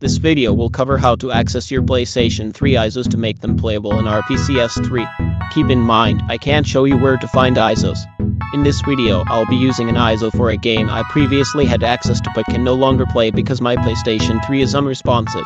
This video will cover how to access your PlayStation 3 ISOs to make them playable in RPCS3. Keep in mind, I can't show you where to find ISOs. In this video, I'll be using an ISO for a game I previously had access to but can no longer play because my PlayStation 3 is unresponsive.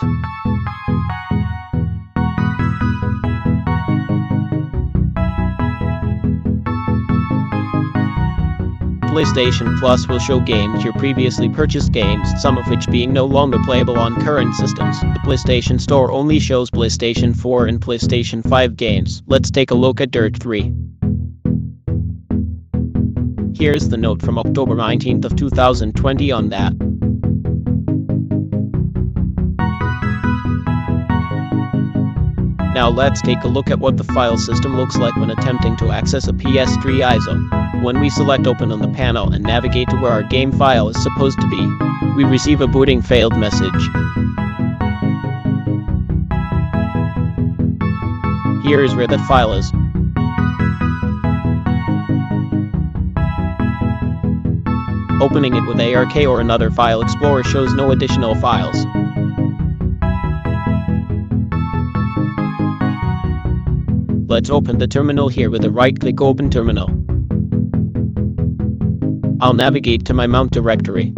PlayStation Plus will show games your previously purchased games, some of which being no longer playable on current systems. The PlayStation Store only shows PlayStation 4 and PlayStation 5 games. Let's take a look at Dirt 3. Here's the note from October 19th of 2020 on that. Now let's take a look at what the file system looks like when attempting to access a PS3 ISO. When we select Open on the panel and navigate to where our game file is supposed to be, we receive a booting failed message. Here is where that file is. Opening it with ARK or another file explorer shows no additional files. Let's open the terminal here with a right-click Open Terminal. I'll navigate to my mount directory.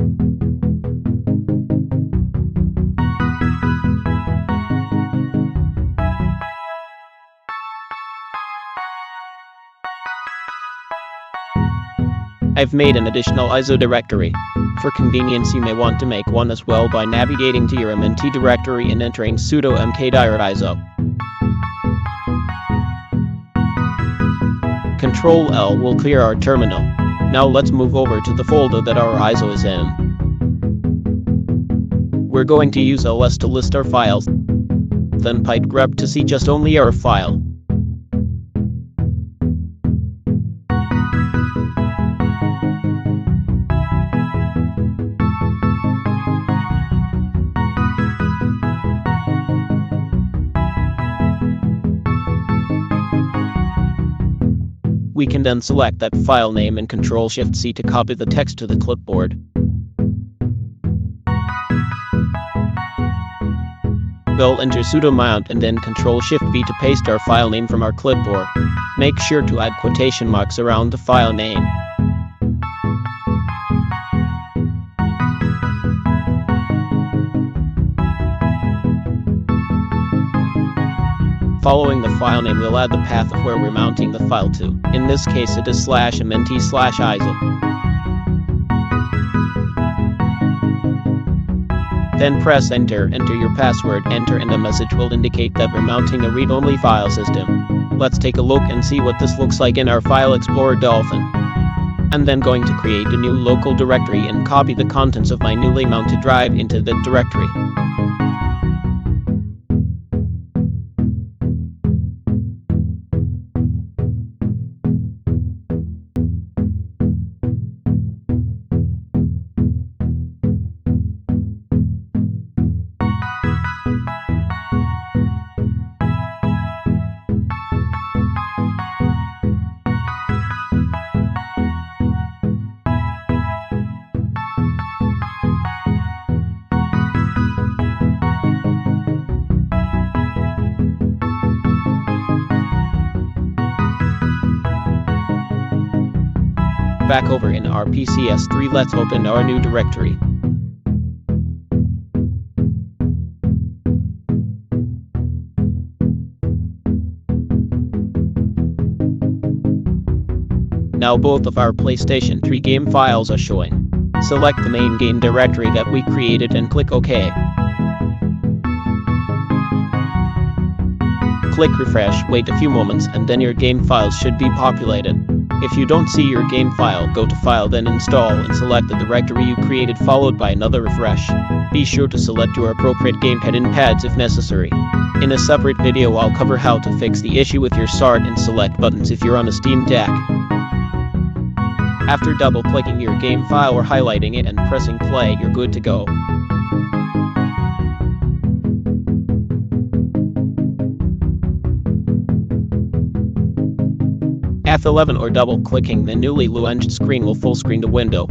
I've made an additional ISO directory. For convenience, you may want to make one as well by navigating to your MNT directory and entering sudo mkdir.iso. Ctrl L will clear our terminal. Now let's move over to the folder that our ISO is in. We're going to use ls to list our files, then pipe grep to see just only our file. We can then select that file name and Ctrl-Shift-C to copy the text to the clipboard. We'll enter sudo mount and then Ctrl-Shift-V to paste our file name from our clipboard. Make sure to add quotation marks around the file name. Following the file name, we'll add the path of where we're mounting the file to. In this case, it is /mnt/ISO. Then press enter your password, enter, and a message will indicate that we're mounting a read-only file system. Let's take a look and see what this looks like in our File Explorer Dolphin. I'm then going to create a new local directory and copy the contents of my newly mounted drive into the directory. Back over in RPCS3, let's open our new directory. Now both of our PlayStation 3 game files are showing. Select the main game directory that we created and click OK. Click refresh, wait a few moments, and then your game files should be populated. If you don't see your game file, go to File, then Install, and select the directory you created, followed by another refresh. Be sure to select your appropriate gamepad and pads if necessary. In a separate video, I'll cover how to fix the issue with your Start and Select buttons if you're on a Steam Deck. After double-clicking your game file or highlighting it and pressing play, you're good to go. F11 or double-clicking the newly launched screen will full screen the window.